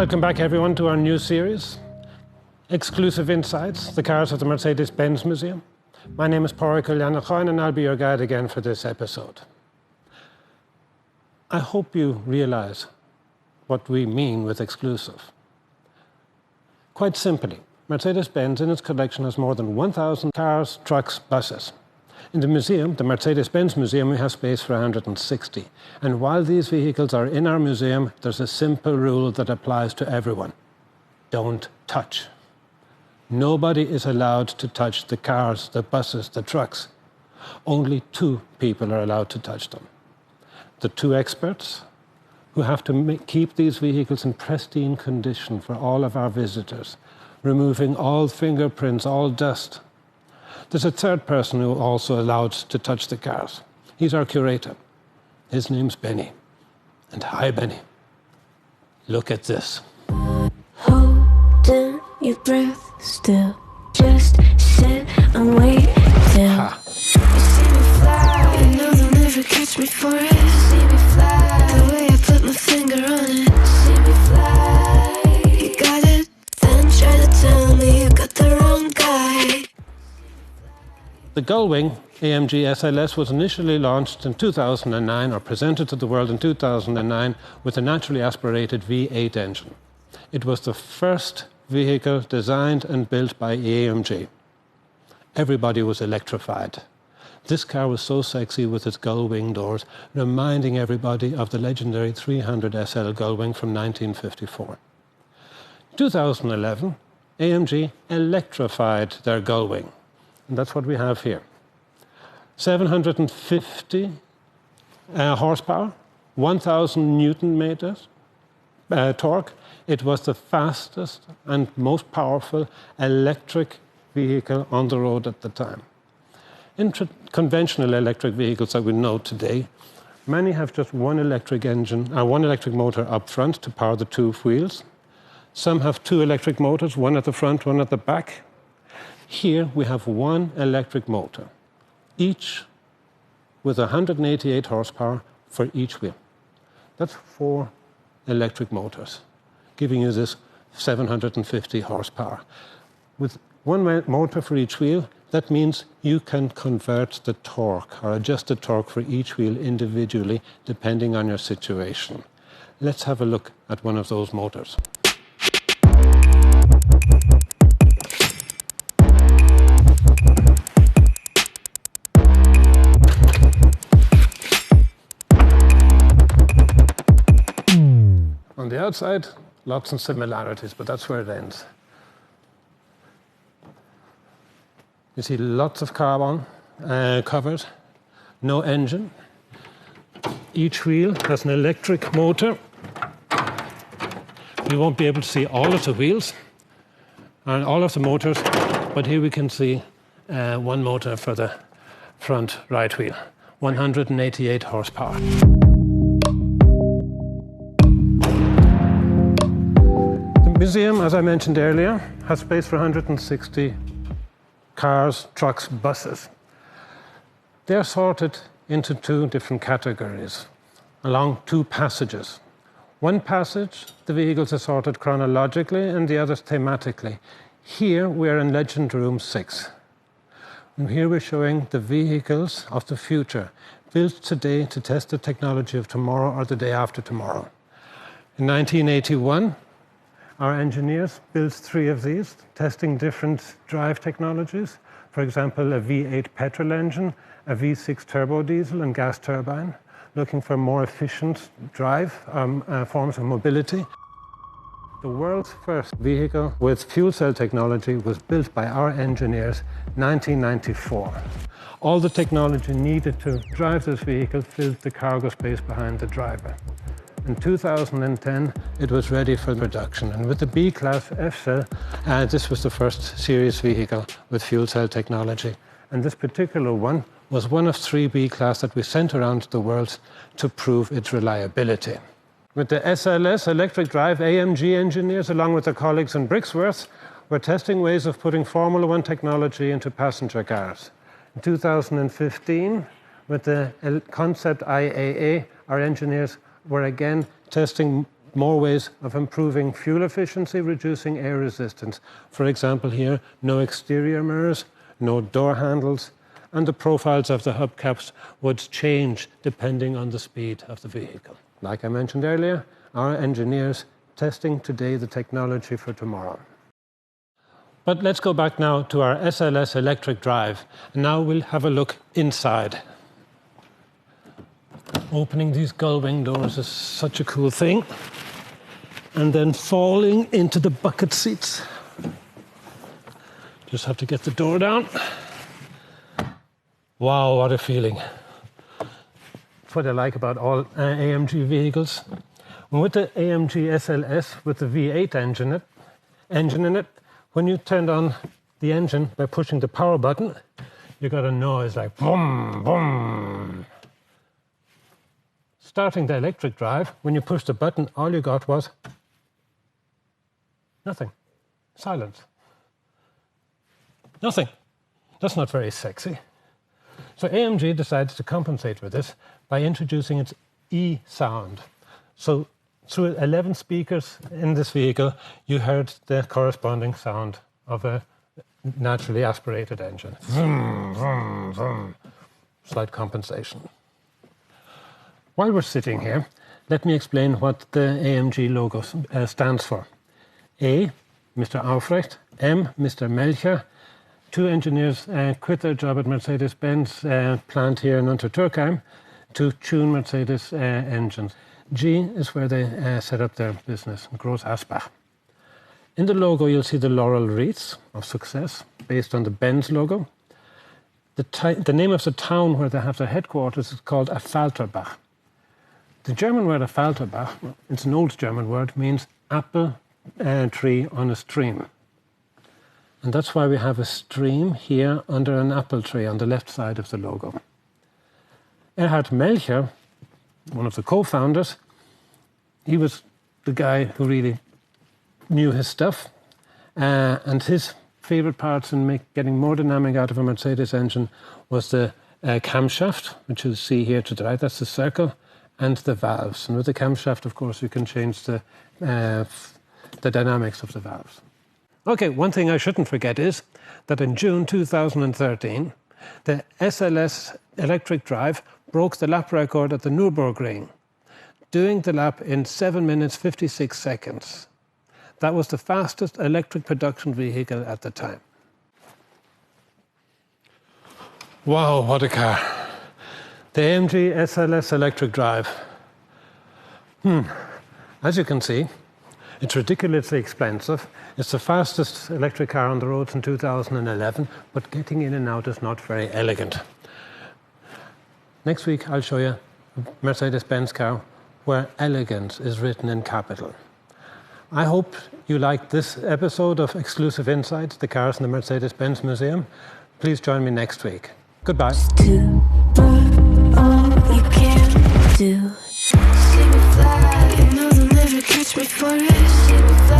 Welcome back, everyone, to our new series, Exclusive Insights, the cars of the Mercedes-Benz Museum. My name is Pádraig Ullanachoin, and I'll be your guide again for this episode. I hope you realize what we mean with exclusive. Quite simply, Mercedes-Benz in its collection has more than 1,000 cars, trucks, buses. In the museum, the Mercedes-Benz Museum, we have space for 160. And while these vehicles are in our museum, there's a simple rule that applies to everyone. Don't touch. Nobody is allowed to touch the cars, the buses, the trucks. Only 2 people are allowed to touch them. The 2 experts who have to keep these vehicles in pristine condition for all of our visitors, removing all fingerprints, all dust. There's a 3rd person who also allowed to touch the cars. He's our curator. His name's Benny. And hi, Benny. Look at this. Holding your breath still. Just sit and wait till you see me fly. You know they'll never catch me for it. See me fly. The way I put my finger on it. See me fly. You got it, then try to tell me you got the wrong guy. The Gullwing AMG SLS was initially launched in 2009, or presented to the world in 2009, with a naturally aspirated V8 engine. It was the first vehicle designed and built by AMG. Everybody was electrified. This car was so sexy with its gullwing doors, reminding everybody of the legendary 300 SL Gullwing from 1954. In 2011, AMG electrified their Gullwing. And that's what we have here. 750 horsepower, 1,000 Newton meters torque. It was the fastest and most powerful electric vehicle on the road at the time. In conventional electric vehicles that we know today, many have just one electric motor up front to power the 2 wheels. Some have 2 electric motors, one at the front, one at the back. Here we have 1 electric motor, each with 188 horsepower for each wheel. That's 4 electric motors, giving you this 750 horsepower. With 1 motor for each wheel, that means you can convert the torque or adjust the torque for each wheel individually, depending on your situation. Let's have a look at one of those motors. On the outside, lots of similarities, but that's where it ends. You see lots of carbon covered, no engine. Each wheel has an electric motor. You won't be able to see all of the wheels and all of the motors, but here we can see 1 motor for the front right wheel, 188 horsepower. The museum, as I mentioned earlier, has space for 160 cars, trucks, buses. They're sorted into 2 different categories along 2 passages. One passage, the vehicles are sorted chronologically, and the others thematically. Here we're in Legend Room 6. And here we're showing the vehicles of the future, built today to test the technology of tomorrow or the day after tomorrow. In 1981, our engineers built 3 of these, testing different drive technologies. For example, a V8 petrol engine, a V6 turbo diesel and gas turbine, looking for more efficient drive forms of mobility. The world's first vehicle with fuel cell technology was built by our engineers in 1994. All the technology needed to drive this vehicle filled the cargo space behind the driver. In 2010, it was ready for production. And with the B-Class F-Cell, this was the first series vehicle with fuel cell technology. And this particular one was one of 3 B-Class that we sent around the world to prove its reliability. With the SLS electric drive, AMG engineers, along with their colleagues in Brixworth, were testing ways of putting Formula One technology into passenger cars. In 2015, with the concept IAA, our engineers were again testing more ways of improving fuel efficiency, reducing air resistance. For example here, no exterior mirrors, no door handles, and the profiles of the hubcaps would change depending on the speed of the vehicle. Like I mentioned earlier, our engineers testing today the technology for tomorrow. But let's go back now to our SLS electric drive. And now we'll have a look inside. Opening these gull-wing doors is such a cool thing. And then falling into the bucket seats. Just have to get the door down. Wow, what a feeling. That's what I like about all AMG vehicles. And with the AMG SLS with the V8 engine in it, when you turned on the engine by pushing the power button, you got a noise like boom, boom. Starting the electric drive, when you pushed the button, all you got was nothing. Silence. Nothing. That's not very sexy. So AMG decided to compensate for this by introducing its E-sound. So through 11 speakers in this vehicle, you heard the corresponding sound of a naturally aspirated engine. Vroom, vroom, vroom. Slight compensation. While we're sitting here, let me explain what the AMG logo stands for. A, Mr. Aufrecht. M, Mr. Melcher. Two engineers quit their job at Mercedes-Benz plant here in Untertürkheim to tune Mercedes engines. G is where they set up their business, Groß Asbach. In the logo, you'll see the laurel wreaths of success based on the Benz logo. The name of the town where they have their headquarters is called Affalterbach. The German word Affalterbach, it's an old German word, means apple tree on a stream. And that's why we have a stream here under an apple tree on the left side of the logo. Erhard Melcher, one of the co-founders, he was the guy who really knew his stuff. And his favorite parts in getting more dynamic out of a Mercedes engine was the camshaft, which you'll see here to the right, that's the circle, and the valves. And with the camshaft, of course, you can change the dynamics of the valves. Okay, one thing I shouldn't forget is that in June 2013, the SLS electric drive broke the lap record at the Nürburgring, doing the lap in 7 minutes 56 seconds. That was the fastest electric production vehicle at the time. Wow, what a car. The AMG SLS electric drive. As you can see, it's ridiculously expensive. It's the fastest electric car on the roads in 2011, but getting in and out is not very elegant. Next week, I'll show you a Mercedes-Benz car where elegance is written in capital. I hope you liked this episode of Exclusive Insights, the cars in the Mercedes-Benz Museum. Please join me next week. Goodbye. Do all you can do. See me fly, you know they'll never catch me for it. See me fly.